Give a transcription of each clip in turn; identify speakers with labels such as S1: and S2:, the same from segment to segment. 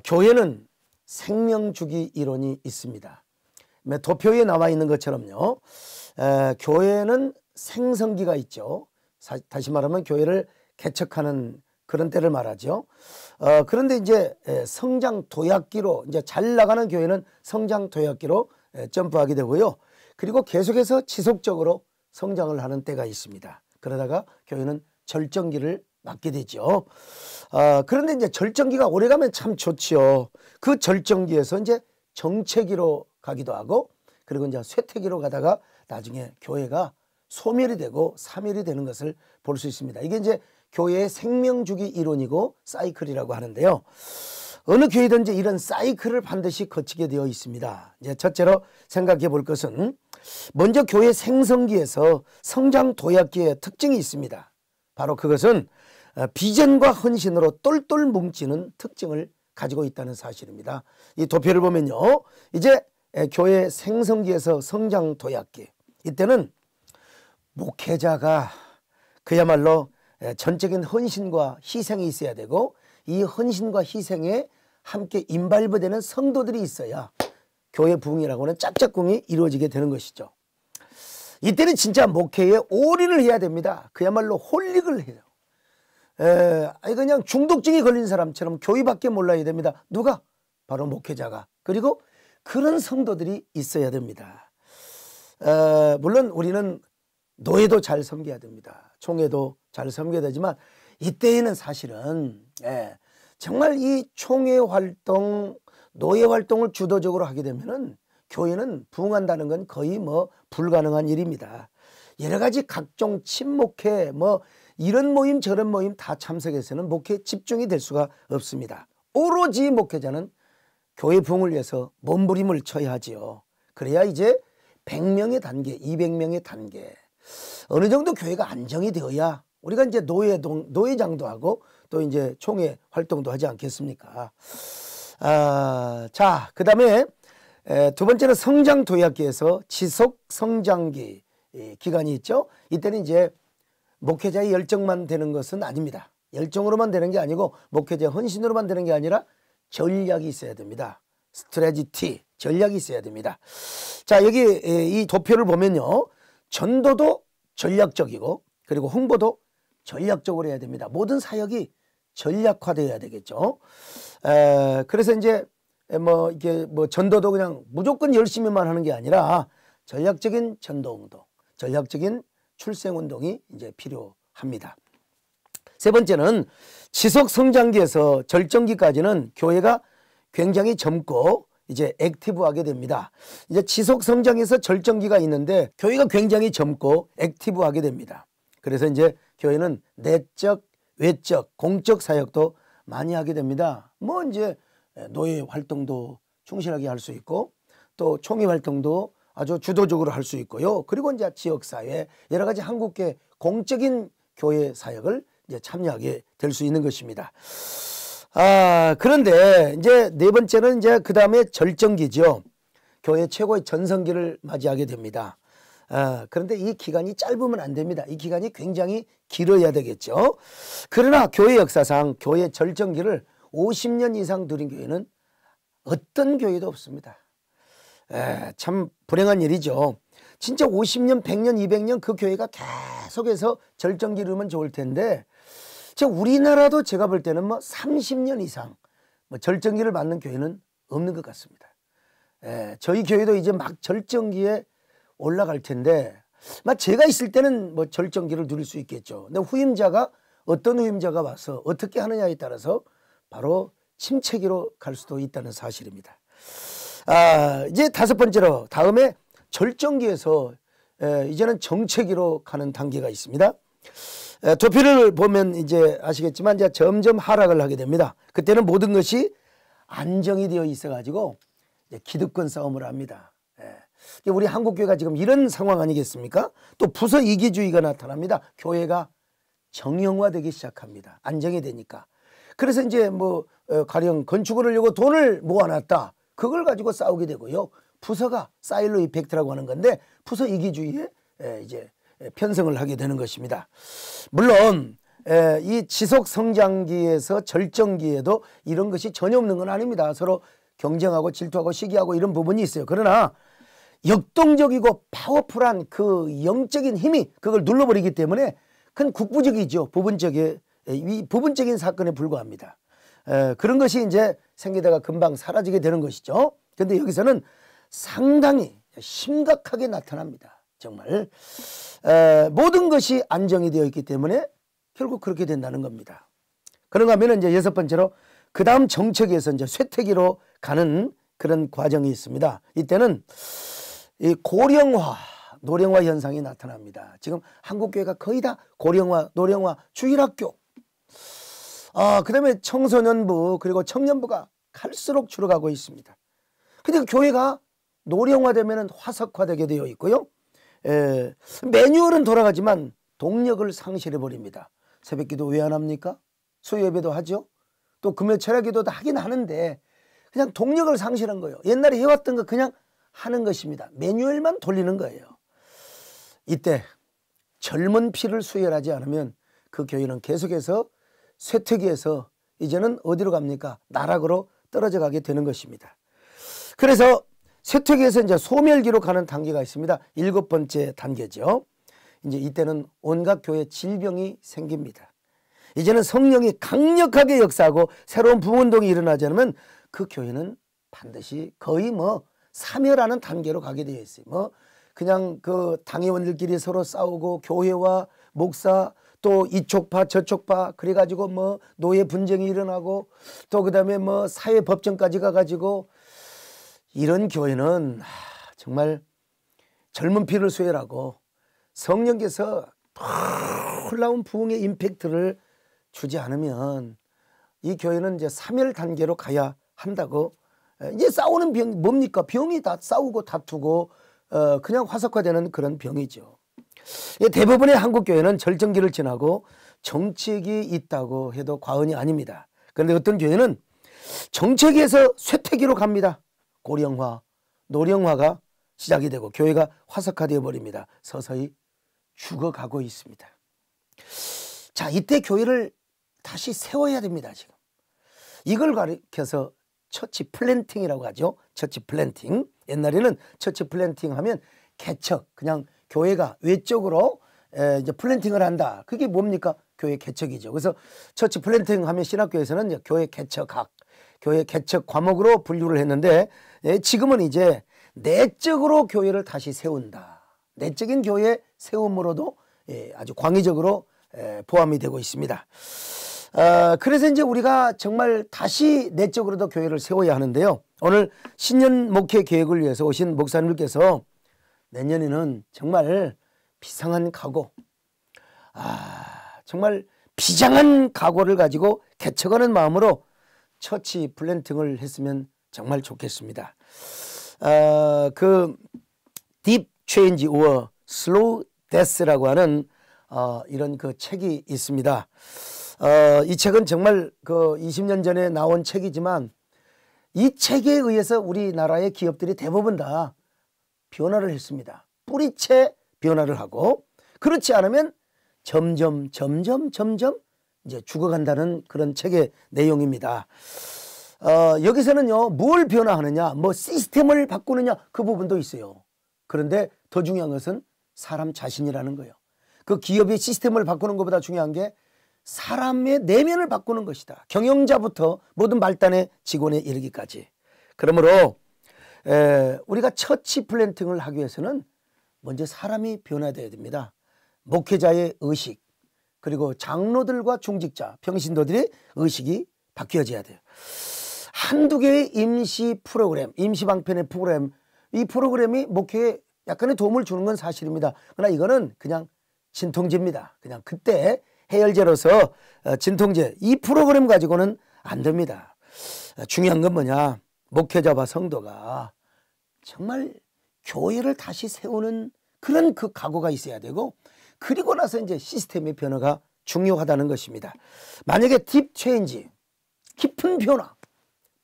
S1: 교회는 생명주기 이론이 있습니다. 도표에 나와 있는 것처럼요. 교회는 생성기가 있죠. 다시 말하면 교회를 개척하는 그런 때를 말하죠. 그런데 이제 성장 도약기로 이제 잘 나가는 교회는 성장 도약기로 점프하게 되고요. 그리고 계속해서 지속적으로 성장을 하는 때가 있습니다. 그러다가 교회는 절정기를 맞게 되죠. 그런데 이제 절정기가 오래가면 참 좋지요. 그 절정기에서 이제 정체기로 가기도 하고, 그리고 이제 쇠퇴기로 가다가 나중에 교회가 소멸이 되고 사멸이 되는 것을 볼 수 있습니다. 이게 이제 교회의 생명주기 이론이고 사이클이라고 하는데요. 어느 교회든지 이런 사이클을 반드시 거치게 되어 있습니다. 이제 첫째로 생각해 볼 것은 먼저 교회 생성기에서 성장 도약기의 특징이 있습니다. 바로 그것은 비전과 헌신으로 똘똘 뭉치는 특징을 가지고 있다는 사실입니다. 이 도표를 보면요. 이제 교회 생성기에서 성장 도약기. 이때는 목회자가 그야말로 전적인 헌신과 희생이 있어야 되고, 이 헌신과 희생에 함께 인발부되는 성도들이 있어야 교회 부흥이라고 하는 짝짝꿍이 이루어지게 되는 것이죠. 이때는 진짜 목회에 올인을 해야 됩니다. 그야말로 홀릭을 해요. 그냥 중독증이 걸린 사람처럼 교회밖에 몰라야 됩니다. 누가? 바로 목회자가. 그리고 그런 성도들이 있어야 됩니다. 물론 우리는 노예도 잘 섬겨야 됩니다. 총회도 잘 섬겨야 되지만 이때에는 사실은 정말 이 총회 활동, 노예 활동을 주도적으로 하게 되면은 교회는 부흥한다는 건 거의 불가능한 일입니다. 여러 가지 각종 친목회 이런 모임 저런 모임 다 참석해서는 목회에 집중이 될 수가 없습니다. 오로지 목회자는 교회 부흥을 위해서 몸부림을 쳐야 하지요. 그래야 이제 100명의 단계, 200명의 단계, 어느 정도 교회가 안정이 되어야 우리가 이제 노회장도 하고 또 이제 총회 활동도 하지 않겠습니까? 자, 그 다음에 두 번째는 성장 도약기에서 지속 성장기 기간이 있죠. 이때는 이제 목회자의 열정만 되는 것은 아닙니다. 열정으로만 되는 게 아니고 목회자의 헌신으로만 되는 게 아니라 전략이 있어야 됩니다. 스트레지티, 전략이 있어야 됩니다. 자, 여기 이 도표를 보면요. 전도도 전략적이고 그리고 홍보도 전략적으로 해야 됩니다. 모든 사역이 전략화되어야 되겠죠. 그래서 이제 이게 전도도 그냥 무조건 열심히만 하는 게 아니라 전략적인 전도운동, 전략적인 출생운동이 이제 필요합니다. 세 번째는 지속 성장기에서 절정기까지는 교회가 굉장히 젊고 이제 액티브하게 됩니다. 이제 지속 성장에서 절정기가 있는데 교회가 굉장히 젊고 액티브하게 됩니다. 그래서 이제 교회는 내적, 외적, 공적 사역도 많이 하게 됩니다. 이제 노예 활동도 충실하게 할 수 있고 또 총회 활동도 아주 주도적으로 할 수 있고요. 그리고 이제 지역사회 여러 가지 한국계 공적인 교회 사역을 이제 참여하게 될 수 있는 것입니다. 그런데 이제 네 번째는 이제 그 다음에 절정기죠. 교회 최고의 전성기를 맞이하게 됩니다. 그런데 이 기간이 짧으면 안 됩니다. 이 기간이 굉장히 길어야 되겠죠. 그러나 교회 역사상 교회 절정기를 50년 이상 누린 교회는 어떤 교회도 없습니다. 참 불행한 일이죠. 진짜 50년, 100년, 200년 그 교회가 계속해서 절정기를 이루면 좋을 텐데 우리나라도 제가 볼 때는 30년 이상 절정기를 맞는 교회는 없는 것 같습니다. 저희 교회도 이제 막 절정기에 올라갈 텐데 제가 있을 때는 절정기를 누릴 수 있겠죠. 근데 어떤 후임자가 와서 어떻게 하느냐에 따라서 바로 침체기로 갈 수도 있다는 사실입니다. 이제 다섯 번째로 다음에 절정기에서 이제는 정체기로 가는 단계가 있습니다. 도표를 보면 이제 아시겠지만 이제 점점 하락을 하게 됩니다. 그때는 모든 것이 안정이 되어 있어 가지고 기득권 싸움을 합니다. 우리 한국교회가 지금 이런 상황 아니겠습니까? 또 부서 이기주의가 나타납니다. 교회가 정형화되기 시작합니다. 안정이 되니까. 그래서 이제 가령 건축을 하려고 돈을 모아놨다. 그걸 가지고 싸우게 되고요. 부서가 사일로 이펙트라고 하는 건데 부서 이기주의에 이제 편성을 하게 되는 것입니다. 물론 이 지속 성장기에서 절정기에도 이런 것이 전혀 없는 건 아닙니다. 서로 경쟁하고 질투하고 시기하고 이런 부분이 있어요. 그러나 역동적이고 파워풀한 그 영적인 힘이 그걸 눌러버리기 때문에 그건 국부적이죠. 부분적인 사건에 불과합니다. 그런 것이 이제 생기다가 금방 사라지게 되는 것이죠. 그런데 여기서는 상당히 심각하게 나타납니다. 정말 모든 것이 안정이 되어 있기 때문에 결국 그렇게 된다는 겁니다. 그런가 하면 이제 여섯 번째로 그 다음 정책에서 이제 쇠퇴기로 가는 그런 과정이 있습니다. 이때는 이 고령화, 노령화 현상이 나타납니다. 지금 한국교회가 거의 다 고령화, 노령화, 주일학교, 그 다음에 청소년부 그리고 청년부가 갈수록 줄어가고 있습니다. 근데 교회가 노령화되면 화석화되게 되어 있고요. 매뉴얼은 돌아가지만 동력을 상실해 버립니다. 새벽기도 왜 안 합니까? 수요예배도 하죠. 또 금요 철야기도도 하긴 하는데 그냥 동력을 상실한 거예요. 옛날에 해왔던 거 그냥 하는 것입니다. 매뉴얼만 돌리는 거예요. 이때 젊은 피를 수혈하지 않으면 그 교회는 계속해서 쇠퇴기에서 이제는 어디로 갑니까? 나락으로 떨어져 가게 되는 것입니다. 그래서 쇠퇴기에서 이제 소멸기로 가는 단계가 있습니다. 일곱 번째 단계죠. 이제 이때는 온갖 교회 질병이 생깁니다. 이제는 성령이 강력하게 역사하고 새로운 부운동이 일어나지 않으면 그 교회는 반드시 거의 사멸하는 단계로 가게 되어 있어요. 그냥 그 당회원들끼리 서로 싸우고 교회와 목사 또 이쪽파 저쪽파 그래가지고 노예 분쟁이 일어나고 또 그다음에 사회 법정까지 가가지고 이런 교회는 정말 젊은 피를 수혈하고 성령께서 놀라운 부흥의 임팩트를 주지 않으면 이 교회는 이제 사멸 단계로 가야 한다고. 이제 싸우는 병 뭡니까? 병이 다 싸우고 다투고 그냥 화석화되는 그런 병이죠. 대부분의 한국 교회는 절정기를 지나고 정책이 있다고 해도 과언이 아닙니다. 그런데 어떤 교회는 정책에서 쇠퇴기로 갑니다. 고령화, 노령화가 시작이 되고 교회가 화석화되어 버립니다. 서서히 죽어가고 있습니다. 자, 이때 교회를 다시 세워야 됩니다. 지금 이걸 가리켜서 처치 플랜팅이라고 하죠. 처치 플랜팅. 옛날에는 처치 플랜팅 하면 개척, 그냥 교회가 외적으로 이제 플랜팅을 한다. 그게 뭡니까? 교회 개척이죠. 그래서 처치 플랜팅 하면 신학교에서는 이제 교회 개척학, 교회 개척 과목으로 분류를 했는데 지금은 이제 내적으로 교회를 다시 세운다. 내적인 교회 세움으로도 아주 광의적으로 포함이 되고 있습니다. 그래서 이제 우리가 정말 다시 내적으로도 교회를 세워야 하는데요. 오늘 신년 목회 계획을 위해서 오신 목사님께서 내년에는 정말 비상한 각오, 정말 비장한 각오를 가지고 개척하는 마음으로 처치 플랜팅을 했으면 정말 좋겠습니다. 그 Deep Change or Slow Death라고 하는 이런 그 책이 있습니다. 이 책은 정말 그 20년 전에 나온 책이지만 이 책에 의해서 우리나라의 기업들이 대부분 다 변화를 했습니다. 뿌리채 변화를 하고 그렇지 않으면 점점 이제 죽어간다는 그런 책의 내용입니다. 여기서는요, 뭘 변화하느냐, 시스템을 바꾸느냐, 그 부분도 있어요. 그런데 더 중요한 것은 사람 자신이라는 거예요. 그 기업의 시스템을 바꾸는 것보다 중요한 게 사람의 내면을 바꾸는 것이다. 경영자부터 모든 말단의 직원에 이르기까지. 그러므로 우리가 처치 플랜팅을 하기 위해서는 먼저 사람이 변화되어야 됩니다. 목회자의 의식, 그리고 장로들과 중직자, 평신도들의 의식이 바뀌어져야 돼요. 한두 개의 임시 프로그램, 임시 방편의 프로그램, 이 프로그램이 목회에 약간의 도움을 주는 건 사실입니다. 그러나 이거는 그냥 진통제입니다. 그냥 그때 해열제로서 진통제, 이 프로그램 가지고는 안 됩니다. 중요한 건 뭐냐, 목회자와 성도가 정말 교회를 다시 세우는 그런 그 각오가 있어야 되고, 그리고 나서 이제 시스템의 변화가 중요하다는 것입니다. 만약에 딥 체인지, 깊은 변화,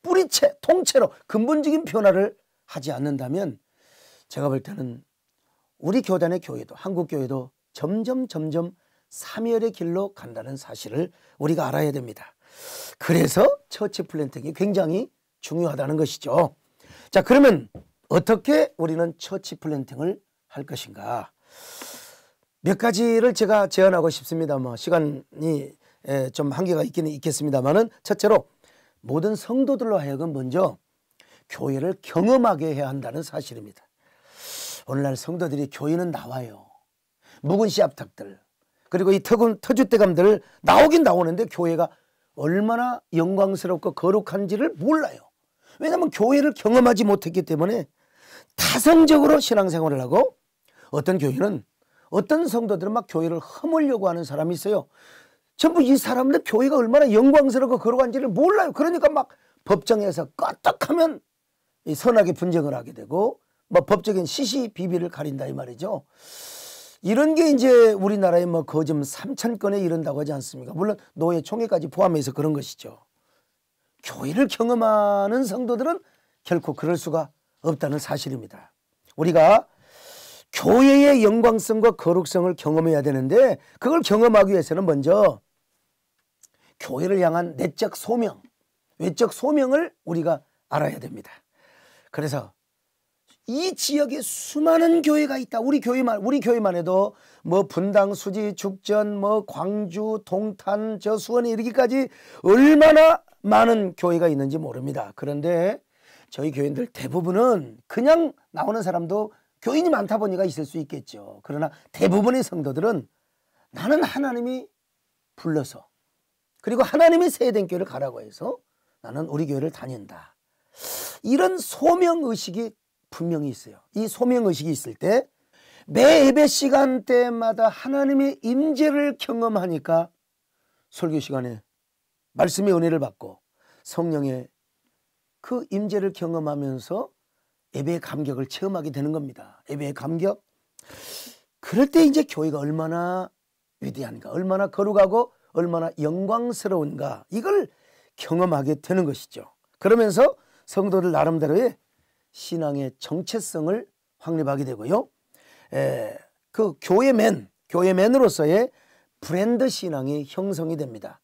S1: 뿌리채, 통째로 근본적인 변화를 하지 않는다면 제가 볼 때는 우리 교단의 교회도, 한국 교회도 점점 사멸의 길로 간다는 사실을 우리가 알아야 됩니다. 그래서 처치 플랜팅이 굉장히 중요하다는 것이죠. 자, 그러면 어떻게 우리는 처치 플랜팅을 할 것인가? 몇 가지를 제가 제안하고 싶습니다. 뭐 시간이 좀 한계가 있기는 있겠습니다만은, 첫째로 모든 성도들로 하여금 먼저 교회를 경험하게 해야 한다는 사실입니다. 오늘날 성도들이 교회는 나와요. 묵은 씨앗탁들, 그리고 이 터줏대감들 나오긴 나오는데 교회가 얼마나 영광스럽고 거룩한지를 몰라요. 왜냐하면 교회를 경험하지 못했기 때문에 타성적으로 신앙생활을 하고, 어떤 교회는, 어떤 성도들은 막 교회를 허물려고 하는 사람이 있어요. 전부 이 사람들 교회가 얼마나 영광스럽고 거룩한지를 몰라요. 그러니까 막 법정에서 껐떡하면 선악의 분쟁을 하게 되고, 뭐 법적인 시시비비를 가린다 이 말이죠. 이런 게 이제 우리나라에 뭐 거점 3,000건에 이른다고 하지 않습니까? 물론 노예 총회까지 포함해서 그런 것이죠. 교회를 경험하는 성도들은 결코 그럴 수가 없다는 사실입니다. 우리가 교회의 영광성과 거룩성을 경험해야 되는데, 그걸 경험하기 위해서는 먼저 교회를 향한 내적 소명, 외적 소명을 우리가 알아야 됩니다. 그래서 이 지역에 수많은 교회가 있다. 우리 교회만 해도 뭐 분당, 수지, 죽전, 뭐 광주, 동탄, 저 수원에 이르기까지 얼마나 많은 교회가 있는지 모릅니다. 그런데 저희 교인들 대부분은 그냥 나오는 사람도 교인이 많다 보니까 있을 수 있겠죠. 그러나 대부분의 성도들은 나는 하나님이 불러서, 그리고 하나님이 세대된 교회를 가라고 해서 나는 우리 교회를 다닌다. 이런 소명의식이 분명히 있어요. 이 소명의식이 있을 때 매 예배 시간대마다 하나님의 임재를 경험하니까 설교 시간에 말씀의 은혜를 받고 성령의 그 임재를 경험하면서 예배의 감격을 체험하게 되는 겁니다. 예배의 감격. 그럴 때 이제 교회가 얼마나 위대한가, 얼마나 거룩하고 얼마나 영광스러운가, 이걸 경험하게 되는 것이죠. 그러면서 성도들 나름대로의 신앙의 정체성을 확립하게 되고요. 그 교회맨으로서의 브랜드 신앙이 형성이 됩니다.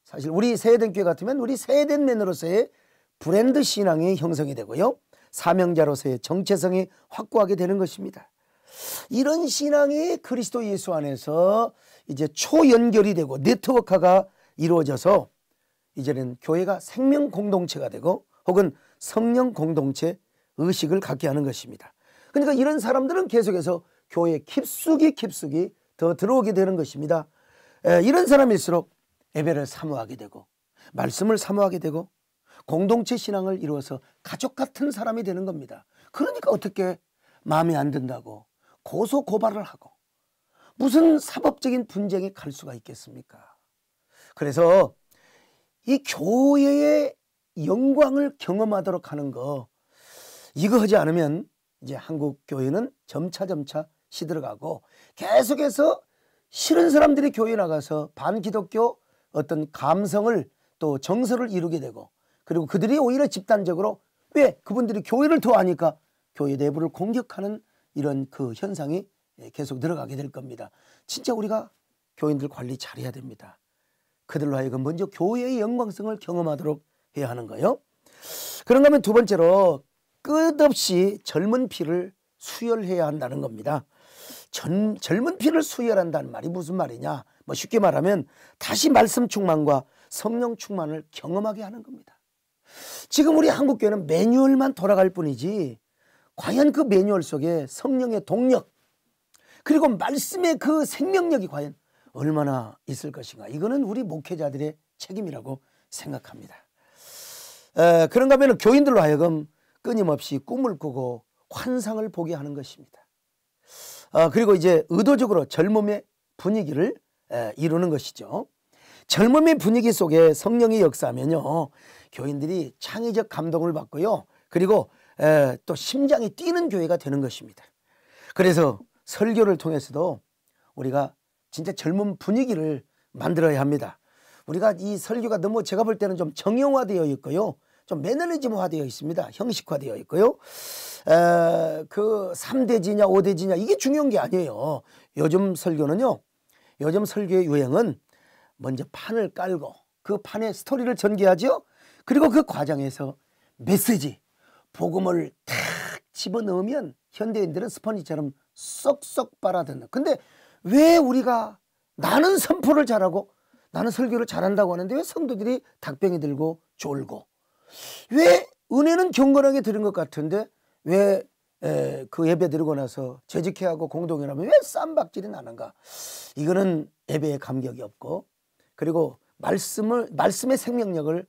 S1: 사실 우리 세대된 교회 같으면 우리 세대된 맨으로서의 브랜드 신앙이 형성이 되고요. 사명자로서의 정체성이 확고하게 되는 것입니다. 이런 신앙이 그리스도 예수 안에서 이제 초연결이 되고 네트워크가 이루어져서 이제는 교회가 생명 공동체가 되고 혹은 성령 공동체 의식을 갖게 하는 것입니다. 그러니까 이런 사람들은 계속해서 교회에 깊숙이 더 들어오게 되는 것입니다. 이런 사람일수록 예배를 사모하게 되고 말씀을 사모하게 되고 공동체 신앙을 이루어서 가족 같은 사람이 되는 겁니다. 그러니까 어떻게 마음에 안 든다고 고소 고발을 하고 무슨 사법적인 분쟁에 갈 수가 있겠습니까? 그래서 이 교회의 영광을 경험하도록 하는 거, 이거 하지 않으면 이제 한국 교회는 점차 시들어가고 계속해서 싫은 사람들이 교회에 나가서 반기독교 어떤 감성을 또 정서를 이루게 되고, 그리고 그들이 오히려 집단적으로 왜 그분들이 교회를 더 아니까 교회 내부를 공격하는 이런 그 현상이 계속 늘어가게 될 겁니다. 진짜 우리가 교인들 관리 잘해야 됩니다. 그들로 하여금 먼저 교회의 영광성을 경험하도록 해야 하는 거예요. 그런가 하면 두 번째로 끝없이 젊은 피를 수혈해야 한다는 겁니다. 젊은 피를 수혈한다는 말이 무슨 말이냐? 뭐 쉽게 말하면 다시 말씀 충만과 성령 충만을 경험하게 하는 겁니다. 지금 우리 한국교회는 매뉴얼만 돌아갈 뿐이지 과연 그 매뉴얼 속에 성령의 동력 그리고 말씀의 그 생명력이 과연 얼마나 있을 것인가, 이거는 우리 목회자들의 책임이라고 생각합니다. 그런가 하면 교인들로 하여금 끊임없이 꿈을 꾸고 환상을 보게 하는 것입니다. 그리고 이제 의도적으로 젊음의 분위기를 이루는 것이죠. 젊음의 분위기 속에 성령이 역사하면요, 교인들이 창의적 감동을 받고요, 그리고 또 심장이 뛰는 교회가 되는 것입니다. 그래서 설교를 통해서도 우리가 진짜 젊은 분위기를 만들어야 합니다. 우리가 이 설교가 너무 제가 볼 때는 좀 정형화되어 있고요, 좀 매너리즘화되어 있습니다. 형식화되어 있고요. 그 3대지냐 5대지냐 이게 중요한 게 아니에요. 요즘 설교는요, 요즘 설교의 유행은 먼저 판을 깔고 그 판에 스토리를 전개하죠. 그리고 그 과정에서 메시지, 복음을 탁 집어넣으면 현대인들은 스펀지처럼 쏙쏙 빨아듣는. 근데 왜 우리가 나는 선포를 잘하고 나는 설교를 잘한다고 하는데 왜 성도들이 닭병이 들고 졸고, 왜 은혜는 경건하게 들은 것 같은데 왜 그 예배 드리고 나서 재직회하고 공동연합은 왜 쌈박질이 나는가? 이거는 예배에 감격이 없고, 그리고 말씀의 생명력을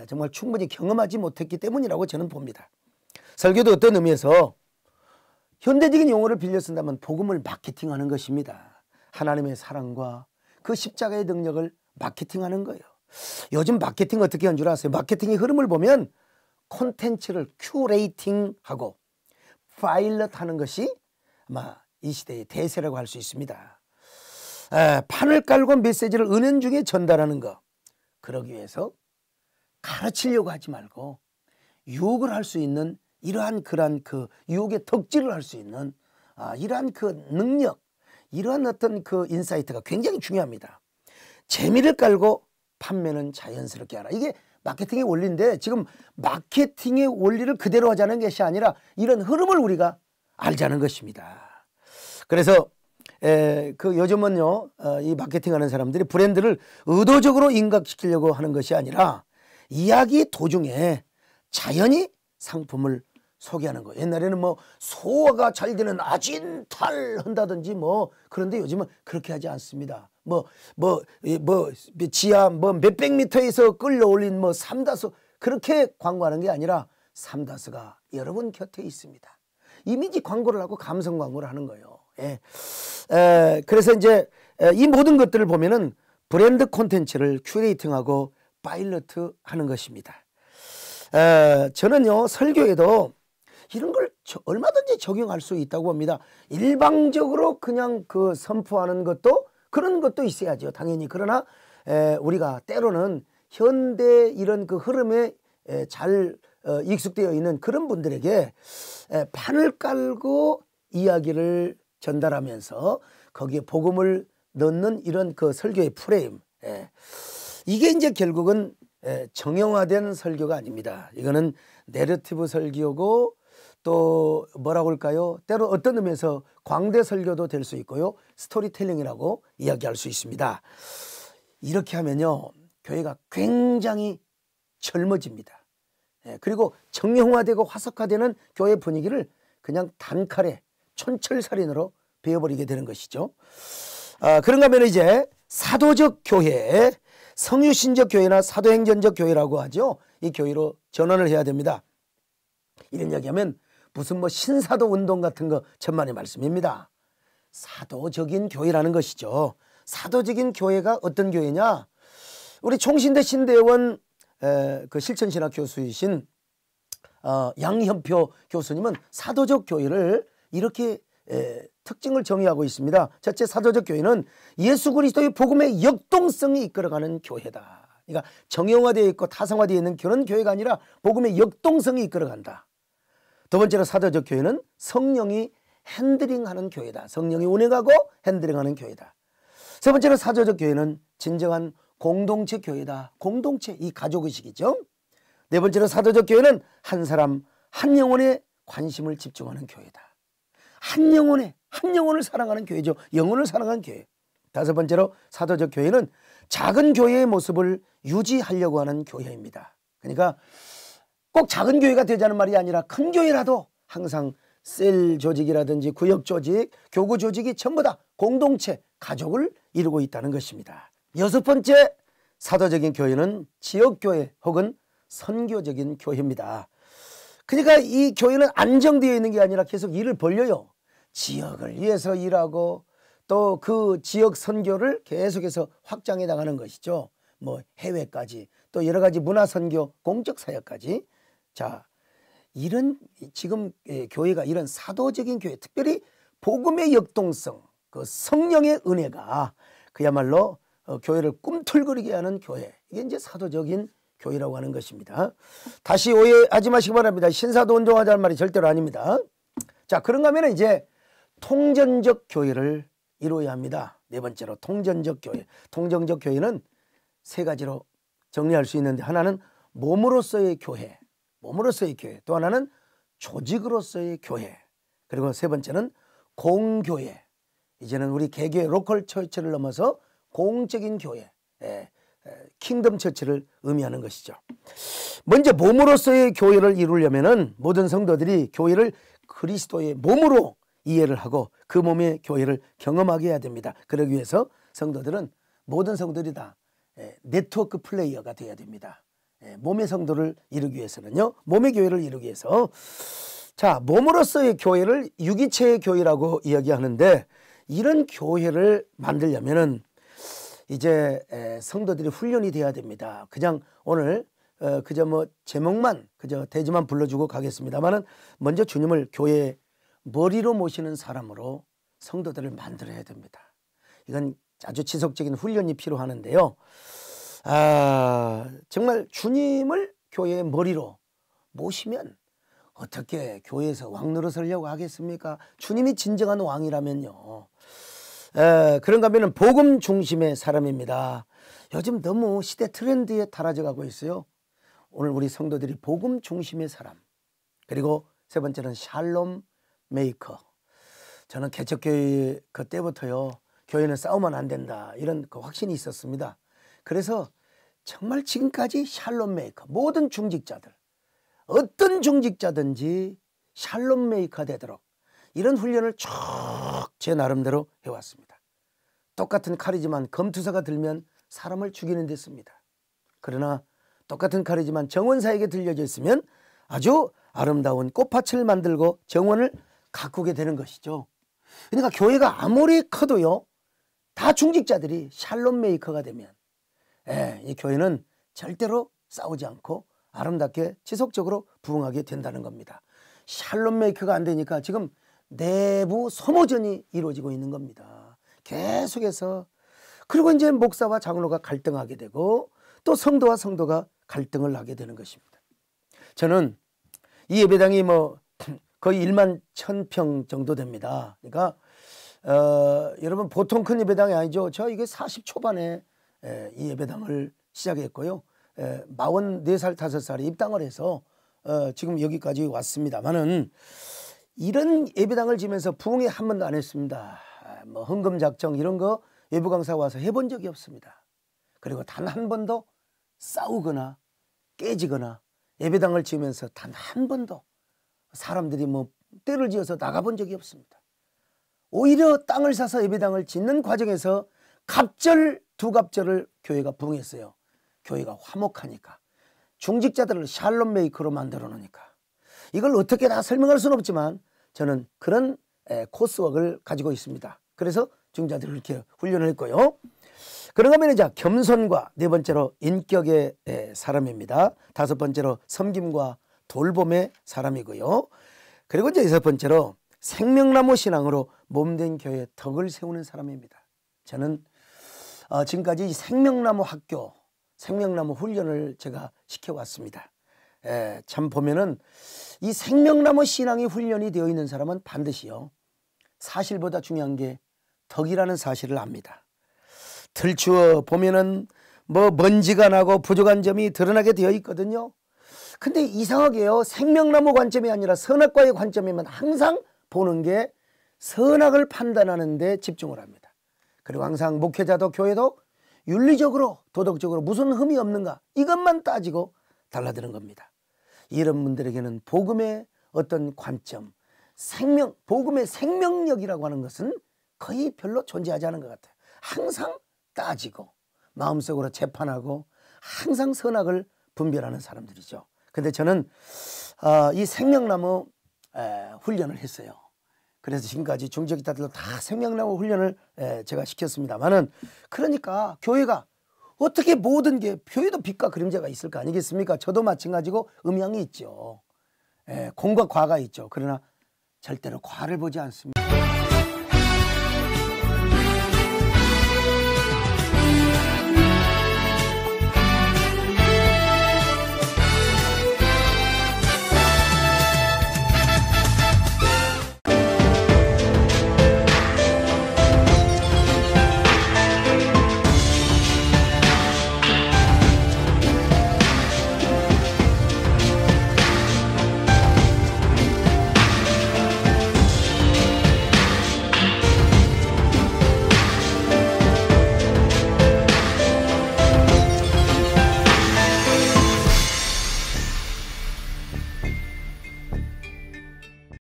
S1: 정말 충분히 경험하지 못했기 때문이라고 저는 봅니다. 설교도 어떤 의미에서 현대적인 용어를 빌려 쓴다면 복음을 마케팅하는 것입니다. 하나님의 사랑과 그 십자가의 능력을 마케팅하는 거예요. 요즘 마케팅 어떻게 한 줄 아세요? 마케팅의 흐름을 보면 콘텐츠를 큐레이팅하고 파일럿하는 것이 아마 이 시대의 대세라고 할 수 있습니다. 판을 깔고 메시지를 은연중에 전달하는 것, 그러기 위해서 가르치려고 하지 말고 유혹을 할 수 있는 이러한 그 유혹의 덕질을 할 수 있는 이러한 그 능력, 이러한 어떤 그 인사이트가 굉장히 중요합니다. 재미를 깔고 판매는 자연스럽게 하라. 이게 마케팅의 원리인데, 지금 마케팅의 원리를 그대로 하자는 것이 아니라 이런 흐름을 우리가 알자는 것입니다. 그래서 그 요즘은요, 이 마케팅하는 사람들이 브랜드를 의도적으로 인각시키려고 하는 것이 아니라 이야기 도중에 자연히 상품을 소개하는 거. 옛날에는 뭐 소화가 잘 되는 아진탈 한다든지 뭐, 그런데 요즘은 그렇게 하지 않습니다. 지하 몇백 미터에서 끌려올린 삼다수, 그렇게 광고하는 게 아니라 삼다수가 여러분 곁에 있습니다. 이미지 광고를 하고 감성 광고를 하는 거예요. 예. 그래서 이제 이 모든 것들을 보면은 브랜드 콘텐츠를 큐레이팅하고 파일럿 하는 것입니다. 저는요, 설교에도 이런 걸 얼마든지 적용할 수 있다고 봅니다. 일방적으로 그냥 그 선포하는 것도, 그런 것도 있어야죠, 당연히. 그러나 우리가 때로는 현대 이런 그 흐름에 잘 익숙되어 있는 그런 분들에게 판을 깔고 이야기를 전달하면서 거기에 복음을 넣는 이런 그 설교의 프레임, 이게 이제 결국은 정형화된 설교가 아닙니다. 이거는 내러티브 설교고, 또 뭐라고 할까요? 때로 어떤 의미에서 광대 설교도 될 수 있고요, 스토리텔링이라고 이야기할 수 있습니다. 이렇게 하면요, 교회가 굉장히 젊어집니다. 그리고 정형화되고 화석화되는 교회 분위기를 그냥 단칼에 촌철살인으로 베어버리게 되는 것이죠. 그런가 하면 이제 사도적 교회, 성유신적 교회나 사도행전적 교회라고 하죠. 이 교회로 전환을 해야 됩니다. 이런 이야기하면 무슨 신사도 운동 같은 거 천만의 말씀입니다. 사도적인 교회라는 것이죠. 사도적인 교회가 어떤 교회냐? 우리 총신대 신대원 그 실천신학 교수이신 양현표 교수님은 사도적 교회를 이렇게 특징을 정의하고 있습니다. 첫째, 사도적 교회는 예수 그리스도의 복음의 역동성이 이끌어가는 교회다. 그러니까 정형화되어 있고 타성화되어 있는 그런 교회가 아니라 복음의 역동성이 이끌어간다. 두 번째로, 사도적 교회는 성령이 핸들링하는 교회다. 성령이 운행하고 핸들링하는 교회다. 세 번째로, 사도적 교회는 진정한 공동체 교회다. 공동체, 이 가족의식이죠. 네 번째로, 사도적 교회는 한 사람 한 영혼에 관심을 집중하는 교회다. 한 영혼을 사랑하는 교회죠. 영혼을 사랑하는 교회. 다섯 번째로, 사도적 교회는 작은 교회의 모습을 유지하려고 하는 교회입니다. 그러니까 꼭 작은 교회가 되자는 말이 아니라 큰 교회라도 항상 셀 조직이라든지 구역 조직, 교구 조직이 전부 다 공동체, 가족을 이루고 있다는 것입니다. 여섯 번째, 사도적인 교회는 지역교회 혹은 선교적인 교회입니다. 그러니까 이 교회는 안정되어 있는 게 아니라 계속 일을 벌려요. 지역을 위해서 일하고 또 그 지역 선교를 계속해서 확장해 나가는 것이죠. 해외까지, 또 여러 가지 문화 선교, 공적 사역까지. 자, 이런 지금 교회가 이런 사도적인 교회, 특별히 복음의 역동성, 그 성령의 은혜가 그야말로 교회를 꿈틀거리게 하는 교회, 이게 이제 사도적인 교회라고 하는 것입니다. 다시 오해하지 마시기 바랍니다. 신사도 운동하자는 말이 절대로 아닙니다. 자, 그런가 하면 이제 통전적 교회를 이루어야 합니다. 네 번째로 통전적 교회. 통전적 교회는 세 가지로 정리할 수 있는데, 하나는 몸으로서의 교회, 몸으로서의 교회. 또 하나는 조직으로서의 교회. 그리고 세 번째는 공교회. 이제는 우리 개교회 로컬 처치를 넘어서 공적인 교회, 킹덤 처치를 의미하는 것이죠. 먼저 몸으로서의 교회를 이루려면은 모든 성도들이 교회를 그리스도의 몸으로 이해를 하고 그 몸의 교회를 경험하게 해야 됩니다. 그러기 위해서 성도들은, 모든 성도들이 다 네트워크 플레이어가 되어야 됩니다. 몸의 성도를 이루기 위해서는요, 몸의 교회를 이루기 위해서, 자, 몸으로서의 교회를 유기체의 교회라고 이야기하는데, 이런 교회를 만들려면은 이제 성도들이 훈련이 돼야 됩니다. 그냥 오늘 그저 뭐 제목만, 그저 대지만 불러주고 가겠습니다만은, 먼저 주님을 교회의 머리로 모시는 사람으로 성도들을 만들어야 됩니다. 이건 아주 지속적인 훈련이 필요하는데요. 정말 주님을 교회의 머리로 모시면 어떻게 교회에서 왕 노릇하려고 하겠습니까? 주님이 진정한 왕이라면요. 그런가 하면 복음 중심의 사람입니다. 요즘 너무 시대 트렌드에 달아져 가고 있어요. 오늘 우리 성도들이 복음 중심의 사람, 그리고 세 번째는 샬롬 메이커. 저는 개척교회 그때부터요, 교회는 싸우면 안 된다, 이런 그 확신이 있었습니다. 그래서 정말 지금까지 샬롬 메이커, 모든 중직자들, 어떤 중직자든지 샬롬 메이커 되도록 이런 훈련을 쭉 제 나름대로 해왔습니다. 똑같은 칼이지만 검투사가 들면 사람을 죽이는 데 씁니다. 그러나 똑같은 칼이지만 정원사에게 들려져 있으면 아주 아름다운 꽃밭을 만들고 정원을 가꾸게 되는 것이죠. 그러니까 교회가 아무리 커도요, 다 중직자들이 샬롬 메이커가 되면 이 교회는 절대로 싸우지 않고 아름답게 지속적으로 부흥하게 된다는 겁니다. 샬롬 메이커가 안 되니까 지금 내부 소모전이 이루어지고 있는 겁니다. 계속해서. 그리고 이제 목사와 장로가 갈등하게 되고 또 성도와 성도가 갈등을 하게 되는 것입니다. 저는 이 예배당이 뭐 거의 1만 1,000평 정도 됩니다. 그러니까 여러분 보통 큰 예배당이 아니죠. 저 이게 40 초반에 이 예배당을 시작했고요. 44살 5살에 입당을 해서 지금 여기까지 왔습니다만은, 이런 예배당을 지면서 부흥회 한 번도 안 했습니다. 뭐 헌금 작정 이런 거 외부 강사 와서 해본 적이 없습니다. 그리고 단 한 번도 싸우거나 깨지거나 예배당을 지으면서 단 한 번도 사람들이 뭐 때를 지어서 나가본 적이 없습니다. 오히려 땅을 사서 예배당을 짓는 과정에서 두 갑절을 교회가 부흥했어요. 교회가 화목하니까, 중직자들을 샬롬 메이커로 만들어 놓으니까. 이걸 어떻게 다 설명할 수는 없지만 저는 그런 코스웍을 가지고 있습니다. 그래서 중직자들을 이렇게 훈련을 했고요. 그런가 하면 이제 겸손과, 네 번째로 인격의 사람입니다. 다섯 번째로 섬김과 돌봄의 사람이고요. 그리고 이제 여섯 번째로 생명나무 신앙으로 몸된 교회의 덕을 세우는 사람입니다. 저는 지금까지 생명나무 학교, 생명나무 훈련을 제가 시켜왔습니다. 참 보면은 이 생명나무 신앙이 훈련이 되어 있는 사람은 반드시요, 사실보다 중요한 게 덕이라는 사실을 압니다. 들추어 보면은 뭐 먼지가 나고 부족한 점이 드러나게 되어 있거든요. 근데 이상하게요, 생명나무 관점이 아니라 선악과의 관점이면 항상 보는 게 선악을 판단하는 데 집중을 합니다. 그리고 항상 목회자도 교회도 윤리적으로 도덕적으로 무슨 흠이 없는가, 이것만 따지고 달라드는 겁니다. 이런 분들에게는 복음의 어떤 관점, 복음의 생명력이라고 하는 것은 거의 별로 존재하지 않은 것 같아요. 항상 따지고 마음속으로 재판하고 항상 선악을 분별하는 사람들이죠. 근데 저는 이 생명나무 훈련을 했어요. 그래서 지금까지 중직자들도 다 생명나무 훈련을 제가 시켰습니다만은, 그러니까 교회가 어떻게 모든 게, 교회도 빛과 그림자가 있을 거 아니겠습니까? 저도 마찬가지고 음양이 있죠. 공과 과가 있죠. 그러나 절대로 과를 보지 않습니다.